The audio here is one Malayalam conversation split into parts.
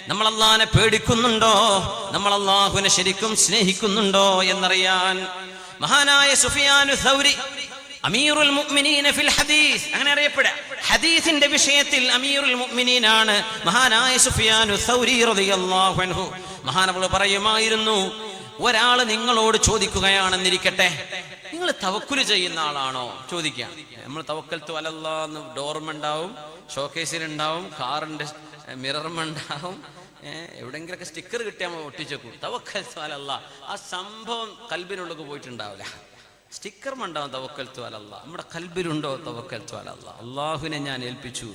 നമ്മൾ അള്ളാഹിനെ പേടിക്കുന്നുണ്ടോ, നമ്മൾ അള്ളാഹുവിനെ ശരിക്കും സ്നേഹിക്കുന്നുണ്ടോ എന്നറിയാൻ മഹാനായ സുഫിയാനു സൗരി അമീറുൽ മുഅ്മിനീന ഫിൽ ഹദീസ്, അങ്ങനെ അറിയപ്പെടുക. ഹദീസിന്റെ വിഷയത്തിൽ അമീറുൽ മുഅ്മിനീനാണ് മഹാനായ സുഫിയാനു സൗരി റളിയല്ലാഹു അൻഹു. മഹാനവർ പറയുമായിരുന്നു, ഒരാൾ നിങ്ങളോട് ചോദിക്കുകയാണെന്നിരിക്കട്ടെ, നിങ്ങൾ തവക്കുൽ ചെയ്യുന്ന ആളാണോ ചോദിക്കുക. നമ്മൾ തവക്കൽത്തു അലല്ലാഹ് ഡോർമുണ്ടാവും, ഷോക്കേസിലുണ്ടാവും, കാറിന്റെ മിററുമുണ്ടാവും, എവിടെങ്കിലൊക്കെ സ്റ്റിക്കർ കിട്ടിയാൽ ഒട്ടിച്ചേക്കും തവക്കൽത്തു അലല്ലാഹ്. ആ സംഭവം കൽബിനുള്ളിൽ പോയിട്ടുണ്ടാവില്ല. സ്റ്റിക്കർ ഉണ്ടാവും തവക്കൽത്തു അലല്ലാഹ്, നമ്മുടെ കൽബിലുണ്ടോ തവക്കൽത്തു അലല്ലാഹ്, അള്ളാഹുവിനെ ഞാൻ ഏൽപ്പിച്ചു.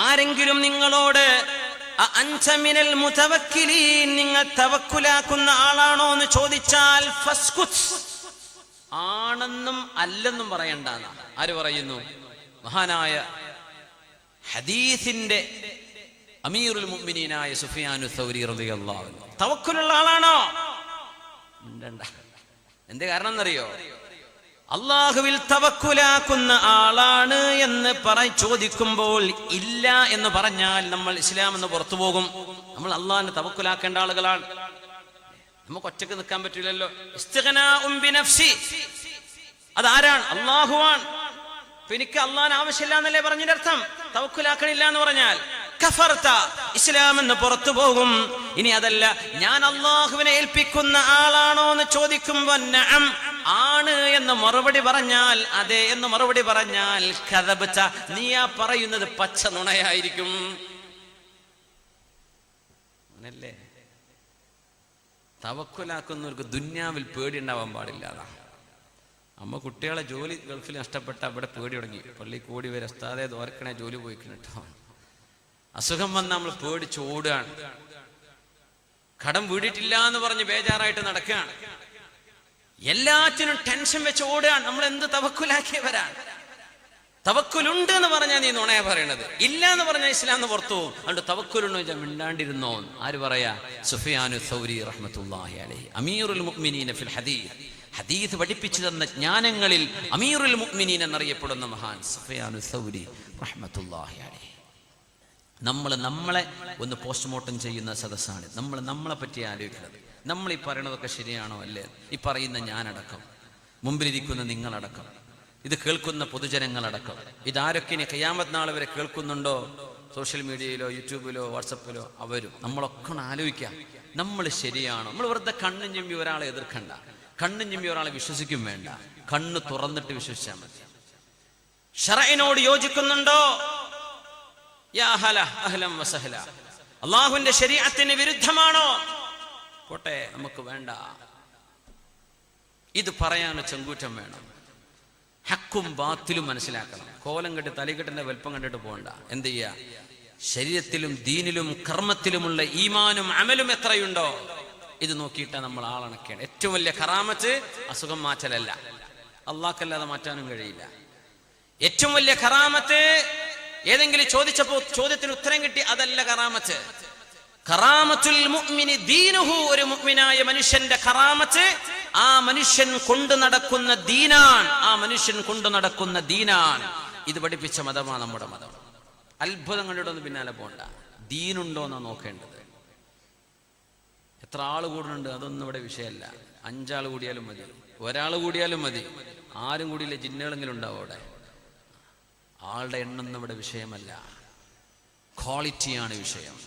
ആരെങ്കിലും നിങ്ങളോട് അൻത മിനൽ മുതവക്കിലീൻ, നിങ്ങൾ തവക്കുലാക്കുന്ന ആളാണോ എന്ന് ചോദിച്ചാൽ ഫസ്കുത്, ആണെന്നും അല്ലെന്നും പറയണ്ടാന്ന. ആര് പറയുന്നു? മഹാനായ ഹദീസിന്റെ അമീറുൽ മുഅ്മിനീനായ സുഫിയാനു സൗരി റളിയല്ലാഹു അൻഹു. തവക്കുലുള്ള ആളാണോ? എന്ത് കാരണം എന്നറിയോ? അള്ളാഹുവിൽ തവക്കുലാക്കുന്ന ആളാണ് എന്ന് ചോദിക്കുമ്പോൾ ഇല്ല എന്ന് പറഞ്ഞാൽ നമ്മൾ ഇസ്ലാം എന്ന് പുറത്തു പോകും. നമ്മൾ അള്ളാഹിനെ തവക്കുലാക്കേണ്ട ആളുകളാണ്. നമുക്ക് ഒറ്റക്ക് നിൽക്കാൻ പറ്റില്ലല്ലോ. ഇസ്തിഗ്നാഉം ബിനഫ്സി, അതാരാണ്? അള്ളാഹുവാണ്. അപ്പൊ എനിക്ക് അള്ളാഹിന് ആവശ്യമില്ല എന്നല്ലേ പറഞ്ഞതിന്റെ അർത്ഥം? തവക്കുലാക്കണില്ല എന്ന് പറഞ്ഞാൽ കഫർത, ഇസ്ലാം എന്ന് പുറത്തു പോകും. ഇനി അതല്ല, ഞാൻ അള്ളാഹുവിനെ ഏൽപ്പിക്കുന്ന ആളാണോ എന്ന് ചോദിക്കുമ്പോ നഅം, ആണ് എന്ന് മറുപടി പറഞ്ഞാൽ, അതെ എന്ന് മറുപടി പറഞ്ഞാൽ കദബത, നീ ആ പറയുന്നത് പച്ച നുണയായിരിക്കും. അങ്ങനല്ലേ? തവക്കുലാക്കുന്നവർക്ക് ദുന്യാവിൽ പേടി ഉണ്ടാവാൻ പാടില്ല. അമ്മ കുട്ടികളെ ജോലി ഗൾഫിൽ നഷ്ടപ്പെട്ട അവിടെ പേടി തുടങ്ങി. പള്ളി കൂടി വരെ ഉസ്താദേ ദോരക്കണേ ജോലി പോയിക്കണം കേട്ടോ. അസുഖം വന്ന് നമ്മൾ പേടിച്ച് ഓടുകയാണ്. കടം വീടിയിട്ടില്ല എന്ന് പറഞ്ഞ് ബേജാറായിട്ട് നടക്കുകയാണ്. എല്ലാറ്റിനും ടെൻഷൻ വെച്ച് ഓടുകയാണ്. നമ്മൾ എന്ത് തവക്കുലാക്കിയവരാണ്? തവക്കുലുണ്ട് എന്ന് പറഞ്ഞാൽ നീ നുണയാ പറയണത്, ഇല്ല എന്ന് പറഞ്ഞാൽ ഇസ്ലാം എന്ന് പുറത്തു പോകും. അതുകൊണ്ട് തവക്കുലുണ്ടോ ചോദിച്ചാൽ മിണ്ടാണ്ടിരുന്നോ? ആര് പറയാ? സുഫിയാനു സൗരി റഹ്മത്തുള്ളാഹി അലൈഹി, അമീറുൽ മുഅ്മിനീന ഫിൽ ഹദീസ്. ഹദീസ് പഠിപ്പിച്ചു തന്ന ജ്ഞാനങ്ങളിൽ അമീറുൽ മുഅ്മിനീൻ എന്നറിയപ്പെടുന്ന മഹാൻ സുഫിയാനു സൗരി റഹ്മത്തുള്ളാഹി അലൈഹി. നമ്മളെ ഒന്ന് പോസ്റ്റ്മോർട്ടം ചെയ്യുന്ന സദസ്സാണ്. നമ്മളെ പറ്റി ആലോചിക്കുന്നത്. നമ്മൾ ഈ പറയണതൊക്കെ ശരിയാണോ അല്ലേ? ഈ പറയുന്ന ഞാനടക്കം, മുമ്പിലിരിക്കുന്ന നിങ്ങളടക്കം, ഇത് കേൾക്കുന്ന പൊതുജനങ്ങളടക്കം, ഇതാരൊക്കെ ഇനി ഖിയാമത്ത് നാൾ വരെ കേൾക്കുന്നുണ്ടോ സോഷ്യൽ മീഡിയയിലോ യൂട്യൂബിലോ വാട്സപ്പിലോ, അവരും നമ്മളൊക്കെ ആലോചിക്കാം, നമ്മൾ ശരിയാണോ? നമ്മൾ വെറുതെ കണ്ണും ചിമ്മി ഒരാളെ എതിർക്കണ്ട, കണ്ണും ചിമ്മി ഒരാളെ വിശ്വസിക്കും വേണ്ട, കണ്ണ് തുറന്നിട്ട് വിശ്വസിച്ചാൽ മതി. ശറഇനോട് യോജിക്കുന്നുണ്ടോ? യാ ഹല അഹ്ലൻ വസഹല. അല്ലാഹുവിന്റെ ശരീഅത്തിന് വിരുദ്ധമാണോ? പോട്ടെ, നമുക്ക് വേണ്ട. ഇത് പറയാൻ ചെങ്കൂറ്റം വേണം. ഹക്കും ബാത്തിലും മനസ്സിലാക്കണം. കോലം കെട്ടി തലക്കെട്ടിന്റെ വലുപ്പം കണ്ടിട്ട് പോകണ്ട. എന്ത് ചെയ്യാ? ശരീരത്തിലും ദീനിലും കർമ്മത്തിലുമുള്ള ഈമാനും അമലും എത്രയുണ്ടോ ഇത് നോക്കിയിട്ടാണ് നമ്മൾ ആളണക്കേണ്ടത്. ഏറ്റവും വലിയ കറാമത്ത് അസുഖം മാറ്റലല്ല, അള്ളാഹ്ക്കല്ലാതെ മാറ്റാനും കഴിയില്ല. ഏറ്റവും വലിയ കറാമത്ത് ഏതെങ്കിലും ചോദിച്ചപ്പോ ചോദ്യത്തിന് ഉത്തരം കിട്ടി, അതല്ല കറാമത്ത്. കറാമത്തുൽ മുഅ്മിനി ദീനുഹു, ഒരു മുഅ്മിനായ മനുഷ്യന്റെ കറാമത്ത് ആ മനുഷ്യൻ കൊണ്ടു നടക്കുന്ന ദീനാൻ, ആ മനുഷ്യൻ കൊണ്ടു നടക്കുന്ന ദീനാൻ. ഇത് പഠിപ്പിച്ച മതമാണ് നമ്മുടെ മതം. അത്ഭുതം കണ്ടിട്ടൊന്നും പിന്നാലെ പോണ്ട, ദീനുണ്ടോ എന്നാ നോക്കേണ്ടത്. എത്ര ആള് കൂടുന്നുണ്ട് അതൊന്നും ഇവിടെ വിഷയമല്ല. 5 ആൾ കൂടിയാലും മതി, 1 ആൾ കൂടിയാലും മതി, ആരും കൂടിയില്ല, ജിന്നുകളെങ്കിലും ഉണ്ടാവും അവിടെ. ആളുടെ എണ്ണം നമ്മുടെ വിഷയമല്ല, ക്വാളിറ്റിയാണ് വിഷയം.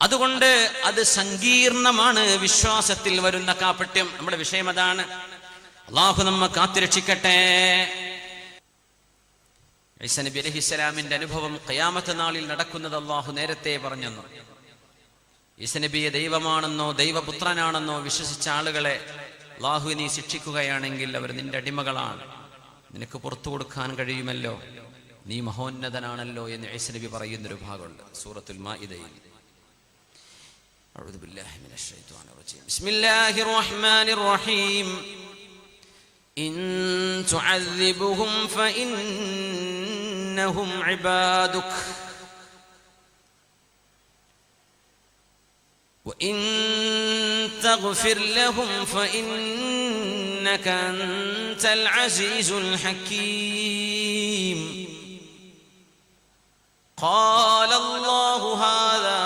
അതുകൊണ്ട് അത് സങ്കീർണമാണ് വിശ്വാസത്തിൽ വരുന്ന കാപട്യം. നമ്മുടെ വിഷയം അതാണ്. അള്ളാഹു നമ്മെ കാത്തുരക്ഷിക്കട്ടെ. ഈസാ നബി അലൈഹിസ്സലാമിന്റെ അനുഭവം ഖിയാമത്ത് നാളിൽ നടക്കുന്നത് അള്ളാഹു നേരത്തെ പറഞ്ഞെന്നു. ഈസാ നബിയെ ദൈവമാണെന്നോ ദൈവപുത്രനാണെന്നോ വിശ്വസിച്ച ആളുകളെ അള്ളാഹു നീ ശിക്ഷിക്കുകയാണെങ്കിൽ അവർ നിന്റെ അടിമകളാണ്, നിനക്ക് പുറത്തു കൊടുക്കാൻ കഴിയുമല്ലോ, നീ മഹോന്നതനാണല്ലോ എന്ന് ഈസാ നബി പറയുന്നൊരു ഭാഗമുണ്ട് സൂറത്തുൽ മാഇദയിൽ. أعوذ بالله من الشيطان الرجيم. بسم الله الرحمن الرحيم. إن تعذبهم فإنهم عبادك وإن تغفر لهم فإنك أنت العزيز الحكيم. قال الله هذا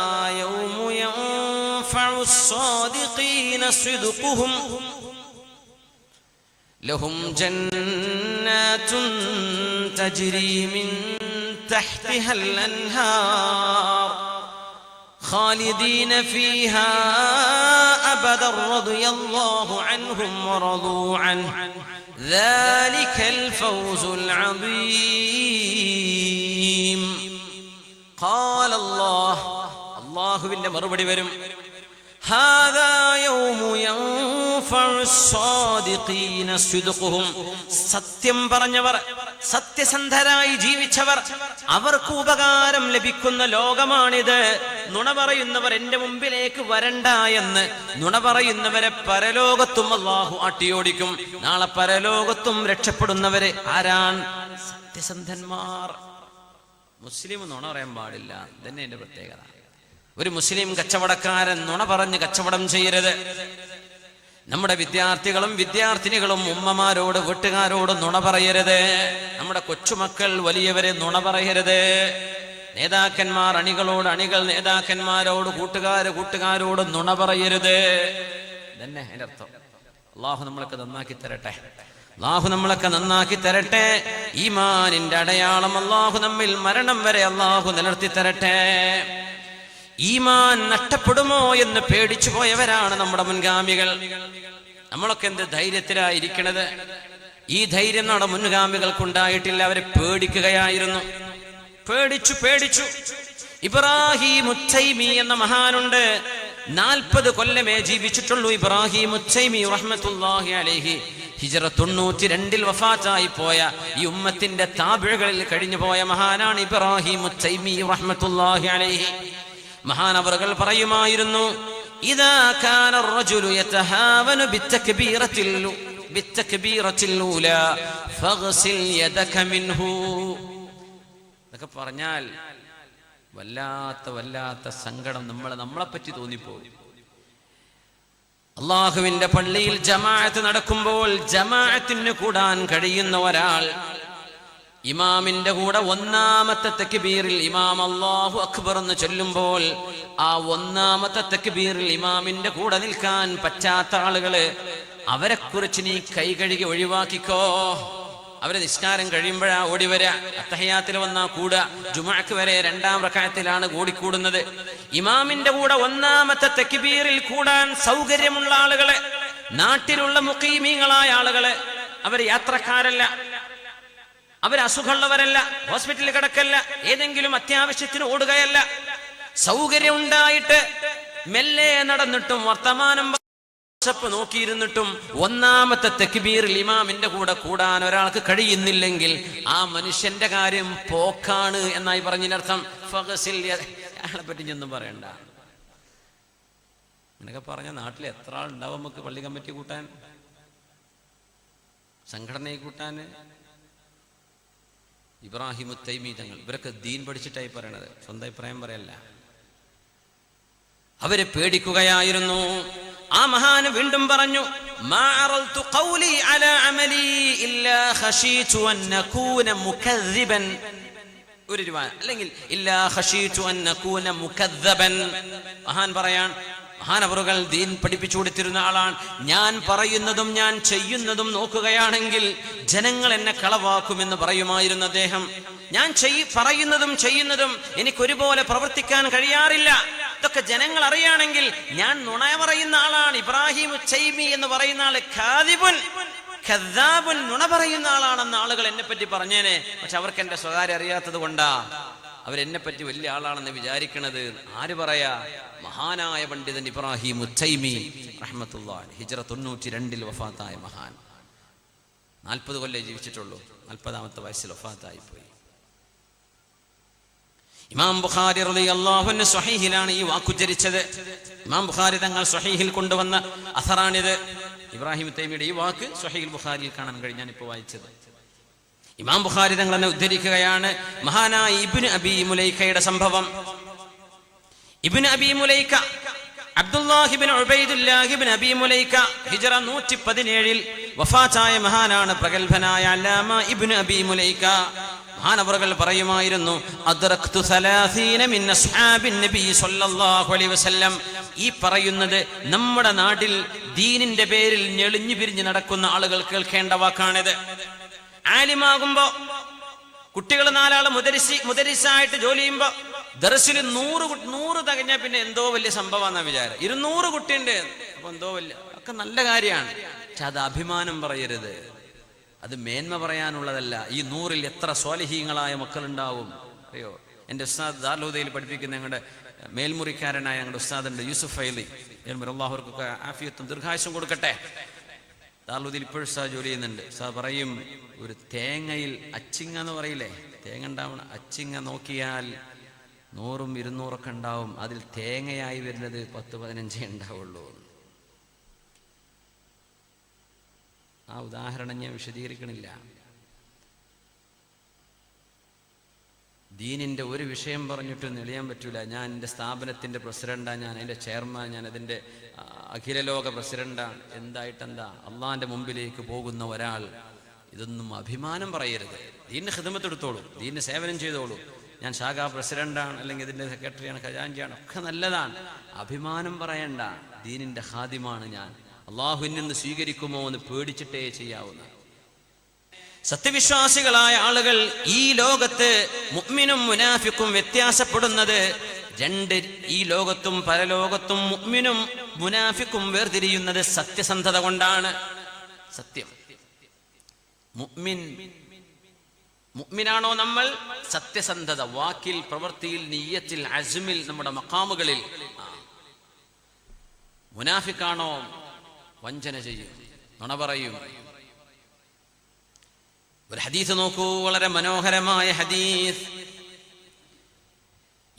ينفع الصادقين صدقهم لهم جنات تجري من تحتها الأنهار خالدين فيها أبدا رضي الله عنهم ورضوا عنه ذلك الفوز العظيم قال الله بالله മറുപടി വരും هذا يوم ينفع الصادقين صدقهم സത്യം പറഞ്ഞവർ സത്യസന്ധരായി ജീവിച്ചവർ അവർക്ക് ഉപകാരം ലഭിക്കുന്ന ലോകമാണിത്. നുണ പറയുന്നവർ എന്റെ മുമ്പിലേക്ക് വരണ്ട എന്ന് നുണ പറയുന്നവരെ പരലോകത്തും അല്ലാഹു അട്ടിയോടിക്കും. നാളെ പരലോകത്തും രക്ഷപ്പെടുന്നവരെ ആരാണ്? സത്യസന്ധന്മാർ. മുസ്ലിം നുണ പറയാൻ പാടില്ല, ഇതന്നെ എന്റെ പ്രത്യേകത. ഒരു മുസ്ലിം കച്ചവടക്കാരൻ നുണ പറഞ്ഞ് കച്ചവടം ചെയ്യരുത്. നമ്മുടെ വിദ്യാർത്ഥികളും വിദ്യാർത്ഥിനികളും ഉമ്മമാരോട് വീട്ടുകാരോട് നുണ പറയരുത്. നമ്മുടെ കൊച്ചുമക്കൾ വലിയവരെ നുണ പറയരുത്. നേതാക്കന്മാർ അണികളോട്, അണികൾ നേതാക്കന്മാരോട്, കൂട്ടുകാരോട് നുണ പറയരുത്. ഇതന്നെ അതിന്റെ അർത്ഥം. അള്ളാഹു നമ്മളൊക്കെ നന്നാക്കി തരട്ടെ. അള്ളാഹു നമ്മളൊക്കെ നന്നാക്കി തരട്ടെ. ഈമാനിന്റെ അടയാളം അള്ളാഹു നമ്മിൽ മരണം വരെ അള്ളാഹു നിലനിർത്തി തരട്ടെ. ഈമാൻ നഷ്ടപ്പെടുമോ എന്ന് പേടിച്ചു പോയവരാണ് നമ്മുടെ മുൻഗാമികൾ. നമ്മളൊക്കെ എന്ത് ധൈര്യത്തിലായിരിക്കണത്? ഈ ധൈര്യം നമ്മുടെ മുൻഗാമികൾക്കുണ്ടായിട്ടില്ല. അവരെ പേടിക്കുകയായിരുന്നു. പേടിച്ചു. ഇബ്രാഹിം ഉത്തൈമി എന്ന മഹാനുണ്ട്. 40 കൊല്ലമേ ജീവിച്ചിട്ടുള്ളൂ ഇബ്രാഹിം ഉത്തൈമി റഹ്മത്തുള്ളാഹി അലൈഹി. ഹിജ്റ 92 വഫാത്തായി പോയ ഈ ഉമ്മത്തിന്റെ താബിഉകളിൽ കഴിഞ്ഞു പോയ മഹാനാണ് ഇബ്രാഹിം ഉത്തൈമി റഹ്മത്തുള്ളാഹി അലൈഹി. മഹാനവറുകൾ പറയുമായിരുന്നു, ഇദാ കാന الرجل يتهاون بالتكبيرة الأولى فاغسل يدك منه. ഇതൊക്കെ പറഞ്ഞാൽ വല്ലാത്ത സങ്കടം നമ്മളെപ്പറ്റി തോന്നിപ്പോകും. അള്ളാഹുവിന്റെ പള്ളിയിൽ ജമാഅത്ത് നടക്കുമ്പോൾ ജമാഅത്തിന് കൂടാൻ കഴിയുന്ന ഒരാൾ ഇമാമിന്റെ കൂടെ ഒന്നാമത്തെ തക്ബീറിൽ ഇമാം അല്ലാഹു അക്ബർ എന്ന് ചൊല്ലുമ്പോൾ ആ ഒന്നാമത്തെ തക്ബീറിൽ ഇമാമിന്റെ കൂടെ നിൽക്കാൻ പറ്റാത്ത ആളുകള്, അവരെ കുറിച്ച് നീ കൈ കഴുകി ഒഴിവാക്കിക്കോ. അവര് നിസ്കാരം കഴിയുമ്പോഴാ ഓടി വരിക. അത്തഹിയാത്തിൽ വന്നാ കൂടുക. ജുമുഅക്ക് വരെ 2ാം റക്അത്തിലാണ് കൂടിക്കൂടുന്നത്. ഇമാമിന്റെ കൂടെ ഒന്നാമത്തെ തക്ബീറിൽ കൂടാൻ സൗകര്യമുള്ള ആളുകളെ, നാട്ടിലുള്ള മുഖീമീങ്ങളായ ആളുകളെ, അവർ യാത്രക്കാരല്ല, അവർ അസുഖമുള്ളവരല്ല, ഹോസ്പിറ്റലിൽ കിടക്കല്ല, ഏതെങ്കിലും അത്യാവശ്യത്തിന് ഓടുകയല്ല. സൗകര്യം ഉണ്ടായിട്ട് മെല്ലെ നടന്നിട്ടും വർത്തമാനം നോക്കിയിരുന്നിട്ടും ഒന്നാമത്തെ തക്ബീറിൽ ഇമാമിന്റെ കൂടെ കൂടാൻ ഒരാൾക്ക് കഴിയുന്നില്ലെങ്കിൽ ആ മനുഷ്യന്റെ കാര്യം പോക്കാണ് എന്നായി പറഞ്ഞതിനർത്ഥം. അയാളെ പറ്റി ഒന്നും പറയണ്ട. അങ്ങനെയൊക്കെ പറഞ്ഞ നാട്ടിൽ എത്ര ആളുണ്ടാവും നമുക്ക് പള്ളി കമ്മിറ്റി കൂട്ടാൻ, സംഘടനയെ കൂട്ടാൻ. ഇബ്രാഹിം തൈമി തങ്ങൾ ഇവരൊക്കെ ദീൻ പഠിച്ചിട്ടായി പറയണത്, സ്വന്തം അഭിപ്രായം പറയല്ല. അവരെ പേടിക്കുകയായിരുന്നു. ആ മഹാന് വീണ്ടും പറഞ്ഞു, മാ അറൽതു ഖൗലി അലാ അമലി ഇല്ലാ ഖശീതു അൻ നകൂന മുകദ്ദിബൻ. ഒരു റിവായ അല്ലെങ്കിൽ ഇല്ലാ ഖശീതു അൻ നകൂന മുകദ്ദബൻ. മഹാൻ പറയാൻ, മഹാനവറുകൾ ദീൻ പഠിപ്പിച്ചു കൊടുത്തിരുന്ന ആളാണ്. ഞാൻ പറയുന്നതും ഞാൻ ചെയ്യുന്നതും നോക്കുകയാണെങ്കിൽ ജനങ്ങൾ എന്നെ കളവാക്കുമെന്ന് പറയുമായിരുന്നു അദ്ദേഹം. ഞാൻ പറയുന്നതും ചെയ്യുന്നതും എനിക്കൊരുപോലെ പ്രവർത്തിക്കാൻ കഴിയാറില്ല. ഇതൊക്കെ ജനങ്ങൾ അറിയാണെങ്കിൽ ഞാൻ നുണ പറയുന്ന ആളാണ്. ഇബ്രാഹിം ഉച്ചൈമി എന്ന് പറയുന്ന ആള് ഖാദിബുൻ ഖദ്ദാബുൻ, നുണ പറയുന്ന ആളാണെന്ന് ആളുകൾ എന്നെ പറ്റി പറഞ്ഞേനെ. പക്ഷെ അവർക്ക് എന്റെ സ്വകാര്യം അറിയാത്തത് കൊണ്ടാ അവരെന്നെ പറ്റി വലിയ ആളാണെന്ന് വിചാരിക്കണത്. ആര് പറയാ? മഹാനായ പണ്ഡിതൻ ഇബ്രാഹിം ഉച്ചൈമി റഹ്മത്തുള്ളാഹി. ഹിജ്റ 92 വഫാത്തായ മഹാൻ. 40 കൊല്ലം ജീവിച്ചിട്ടുള്ളൂ. 40ാമത്തെ വയസ്സിൽ വഫാത്തായി പോയി. ഇമാം ബുഖാരി റളിയല്ലാഹു അൻഹു സ്വഹീഹിലാണ് ഈ വാക്കുച്ചരിച്ചത്. ഇമാം ബുഖാരി തങ്ങൾ സ്വഹീഹിൽ കൊണ്ടുവന്ന അസറാണിത്. ഇബ്രാഹിം തൈമിയുടെ ഈ വാക്ക് സ്വഹീഹുൽ ബുഖാരിയിൽ കാണാൻ കഴിഞ്ഞ് ഞാൻ ഇപ്പോൾ വായിച്ചത്. ഇമാം ബുഖാരി തങ്ങൾ എന്നെ ഉദ്ധരിക്കുകയാണ് മഹാനായ ഇബ്നു അബീ മുലൈക്കയുടെ സംഭവം. ഇബ്നു അബീ മുലൈക്ക അബ്ദുല്ലാഹി ഇബ്നു ഉബൈദുല്ലാഹി ഇബ്നു അബീ മുലൈക്ക ഹിജ്റ 117 വഫാത്തായ മഹാനാണ്. പ്രഗൽഭനായ അല്ലാമ ഇബ്നു അബീ മുലൈക്ക മഹാനവറുകൾ പറയുമായിരുന്നു, അദ്റക്തു 30 മിൻ അസ്ഹാബിൻ നബി സ്വല്ലല്ലാഹു അലൈഹി വസല്ലം. ഈ പറയുന്നത് നമ്മുടെ നാട്ടിൽ ദീനിന്റെ പേരിൽ ഞെളിഞ്ഞു പിരിഞ്ഞു നടക്കുന്ന ആളുകൾ കേൾക്കേണ്ട വാക്കാണിത്. ആലിമാകുമ്പോ കുട്ടികൾ 4 ആള് മുദരിസായിട്ട് ജോലി ചെയ്യുമ്പോ ദർസിൽ 100 തികഞ്ഞാൽ പിന്നെ എന്തോ വലിയ സംഭവമാണെന്ന വിചാരം. 200 കുട്ടിയുണ്ട്, അപ്പൊ എന്തോ വലിയ, ഒക്കെ നല്ല കാര്യമാണ്. പക്ഷെ അത് അഭിമാനം പറയരുത്, അത് മേന്മ പറയാനുള്ളതല്ല. ഈ 100-ൽ എത്ര സ്വാലിഹീങ്ങളായ മക്കളുണ്ടാവും അറിയോ? എൻ്റെ ഉസ്താദ് ദാർലുദയിൽ പഠിപ്പിക്കുന്ന ഞങ്ങളുടെ മേൽമുറിക്കാരനായ ഞങ്ങളുടെ ഉസ്താദുണ്ട് യൂസുഫ് അലി, അള്ളാഹുർക്കൊക്കെ ആഫിയത്തും ദീർഘായുസ്സും കൊടുക്കട്ടെ. ദാർലുദയിൽ ഇപ്പോഴും ഉസ്താദ് ജോലി ചെയ്യുന്നുണ്ട്. ഉസ്താദ് പറയും, ഒരു തേങ്ങയിൽ അച്ചിങ്ങ എന്ന് പറയില്ലേ, തേങ്ങ ഉണ്ടാവണം, അച്ചിങ്ങ നോക്കിയാൽ 100-ഉം 200-ഒക്കെ ഉണ്ടാവും, അതിൽ തേങ്ങയായി വരുന്നത് 10-15 ഉണ്ടാവുള്ളൂ. ആ ഉദാഹരണം ഞാൻ വിശദീകരിക്കണില്ല. ദീനിൻ്റെ ഒരു വിഷയം പറഞ്ഞിട്ട് നെളിയാൻ പറ്റൂല. ഞാൻ എൻ്റെ സ്ഥാപനത്തിൻ്റെ പ്രസിഡന്റാണ്, ഞാൻ അതിൻ്റെ ചെയർമാൻ, ഞാൻ അതിൻ്റെ അഖില ലോക പ്രസിഡന്റാണ്. എന്തായിട്ടെന്താ? അള്ളാഹിൻ്റെ മുമ്പിലേക്ക് പോകുന്ന ഒരാൾ ഇതൊന്നും അഭിമാനം പറയരുത്. ദീനിന് ഖിദ്മത്ത് എടുത്തോളൂ, ദീനിന് സേവനം ചെയ്തോളൂ. ഞാൻ ശാഖാ പ്രസിഡന്റാണ്, അല്ലെങ്കിൽ ഇതിൻ്റെ സെക്രട്ടറിയാണ്, ഖജാൻജിയാണ്, ഒക്കെ നല്ലതാണ്. അഭിമാനം പറയണ്ട. ദീനിൻ്റെ ഖാദിമാണ് ഞാൻ, അള്ളാഹുവിൽ നിന്ന് സ്വീകരിക്കുമോ എന്ന് പേടിച്ചിട്ടേ ചെയ്യാവുന്ന. സത്യവിശ്വാസികളായ ആളുകൾ ഈ ലോകത്ത് മുഅ്മിനും മുനാഫിക്കും വ്യത്യാസപ്പെടുന്നത് 2. ഈ ലോകത്തും പരലോകത്തും മുഅ്മിനും മുനാഫിക്കും വേർതിരിയുന്നത് സത്യസന്ധത കൊണ്ടാണ്. സത്യം. മുഅ്മിനാണോ നമ്മൾ? സത്യസന്ധത, വാക്കിൽ, പ്രവൃത്തിയിൽ, നിയ്യത്തിൽ, അസ്മിൽ, നമ്മുടെ മഖാമുകളിൽ. മുനാഫിക്കാണോ? വഞ്ചന ചെയ്യും, നുണ പറയും. ഒരു ഹദീസ് നോക്കൂ, വളരെ മനോഹരമായ ഹദീസ്.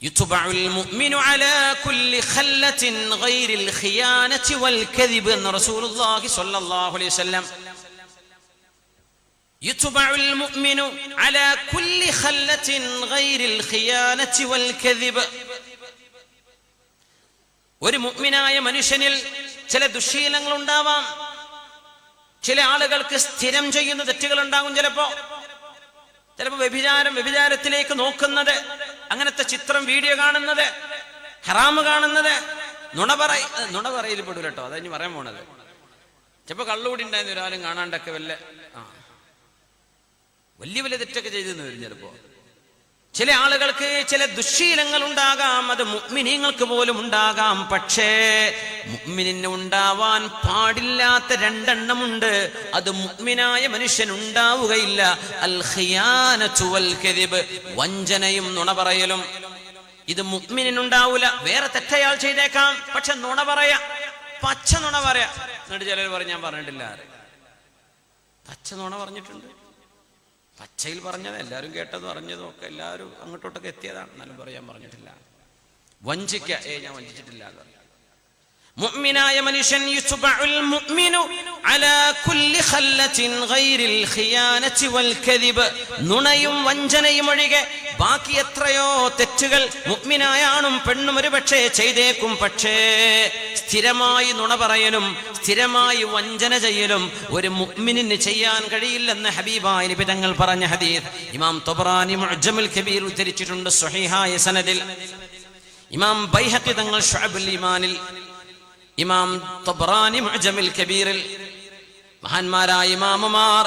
യുത്ബഉൽ മുഅ്മിനു അലാ കുല്ലി ഖല്ലത്തിൻ ഗൈറിൽ ഖിയാനത്തി വൽ കദിബ് എന്ന് റസൂലുള്ളാഹി സ്വല്ലല്ലാഹു അലൈഹി വസല്ലം. യുത്ബഉൽ മുഅ്മിനു അലാ കുല്ലി ഖല്ലത്തിൻ ഗൈറിൽ ഖിയാനത്തി വൽ കദിബ്. ഒരു മുഅ്മിനായ മനുഷ്യനിൽ ചില ദുശ്ശീലങ്ങൾ ഉണ്ടാവാം. ചില ആളുകൾക്ക് സ്ഥിരം ചെയ്യുന്ന തെറ്റുകൾ ഉണ്ടാകും. ചിലപ്പോ വ്യഭിചാരത്തിലേക്ക് നോക്കുന്നത്, അങ്ങനത്തെ ചിത്രം, വീഡിയോ കാണുന്നത്, ഹറാമ് കാണുന്നത്, നുണ പറയിൽ പെടൂല കേട്ടോ. അതാ ഇനി പറയാൻ പോണത്. ചിലപ്പോ കള്ളുകൂടി ഉണ്ടായിരുന്ന ഒരാളും കാണാണ്ടൊക്കെ വലിയ തെറ്റൊക്കെ ചെയ്തെന്ന് വരും. ചിലപ്പോ ചില ആളുകൾക്ക് ചില ദുശ്ശീലങ്ങൾ ഉണ്ടാകാം, അത് മുഅ്മിനീങ്ങൾക്ക് പോലും ഉണ്ടാകാം. പക്ഷേ മുഅ്മിനിന് ഉണ്ടാവാൻ പാടില്ലാത്ത 2 എണ്ണമുണ്ട്. അത് മുഅ്മിനായ മനുഷ്യൻ ഉണ്ടാവുകയില്ല. അൽ ഖിയാനതു വൽ കദിബ്, വഞ്ചനയും നുണ പറയലും. ഇത് മുഅ്മിനിനുണ്ടാവൂല. വേറെ തെറ്റയാൾ ചെയ്തേക്കാം, പക്ഷെ നുണ പറയാ, പച്ച നുണ പറയാ. എന്നിട്ട് ചിലർ പറഞ്ഞു, ഞാൻ പറഞ്ഞിട്ടില്ല. പച്ച നുണ പറഞ്ഞിട്ടുണ്ട്. പച്ചയിൽ പറഞ്ഞത്, എല്ലാവരും കേട്ടതും അറിഞ്ഞതും ഒക്കെ എല്ലാവരും അങ്ങോട്ടോട്ടൊക്കെ എത്തിയതാണ്. എന്നാലും പറയാൻ പറഞ്ഞിട്ടില്ല. വഞ്ചിക്ക, ഞാൻ വഞ്ചിച്ചിട്ടില്ല എന്ന് പറഞ്ഞു. മുഅ്മിനായ മനുഷ്യൻ യുത്ബഉൽ മുഅ്മിനു അലാ കുല്ലി ഖല്ലത്തിൻ ഗൈറിൽ ഖിയാനത്തി വൽ കദിബ്, നുണയും വഞ്ചനയും ഒഴികെ ബാക്കി എത്രയോ തെറ്റുകൾ മുഅ്മിനായ ആണും പെണ്ണും ഒരുപക്ഷേ ചെയ്തേക്കും. പക്ഷേ സ്ഥിരമായി നുണ പറയലും സ്ഥിരമായി വഞ്ചന ചെയ്യലും ഒരു മുഅ്മിനിന് ചെയ്യാൻ കഴിയില്ലെന്ന് ഹബീബായ നബി തങ്ങൾ പറഞ്ഞ ഹദീസ് ഇമാം തബറാനി മുഅ്ജമുൽ കബീർ ഉദ്ധരിച്ചിട്ടുണ്ട് സ്വഹീഹായ സനദിൽ. ഇമാം ബൈഹഖി തങ്ങൾ ശുഅബുൽ ഈമാനിൽ, ഇമാം തബറാനി മുഅ്ജമുൽ കബീറിൽ, മഹാന്മാരായ ഇമാമുമാർ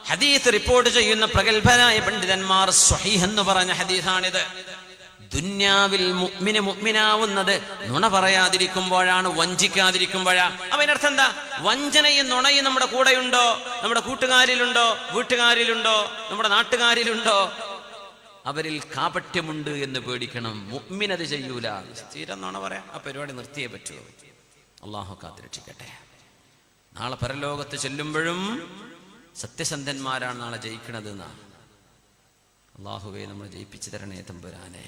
ഹദീസ് റിപ്പോർട്ട് ചെയ്യുന്ന പ്രഗൽഭരായ പണ്ഡിതന്മാർ സ്വഹീഹ് എന്ന് പറഞ്ഞ ഹദീസാണിത്. ദുന്യാവിൽ മുഅ്മിനാവുന്നത് നുണ പറയാതിരിക്കുമ്പോഴാണ്, വഞ്ചിക്കാതിരിക്കുമ്പോഴാണ്. അവനർത്ഥം എന്താ? വഞ്ചനയും നുണയും നമ്മുടെ കൂടെയുണ്ടോ, നമ്മുടെ കൂട്ടുകാരിലുണ്ടോ, വീട്ടുകാരിലുണ്ടോ, നമ്മുടെ നാട്ടുകാരിലുണ്ടോ, അവരിൽ കാപട്യമുണ്ട് എന്ന് പേടിക്കണം. മുഅ്മിനത് ചെയ്യൂല. സ്ഥിരം നുണ പറയാം, ആ പരിപാടി നിർത്തിയേ പറ്റൂ. അല്ലാഹു കാത്തുരക്ഷിക്കട്ടെ. നാളെ പരലോകത്ത് ചെല്ലുമ്പോഴും സത്യസന്ധന്മാരാണ് നാളെ ജയിക്കണത് എന്നാണ്. അല്ലാഹുവേ നമ്മൾ ജയിപ്പിച്ചു തരണേ തമ്പുരാനെ.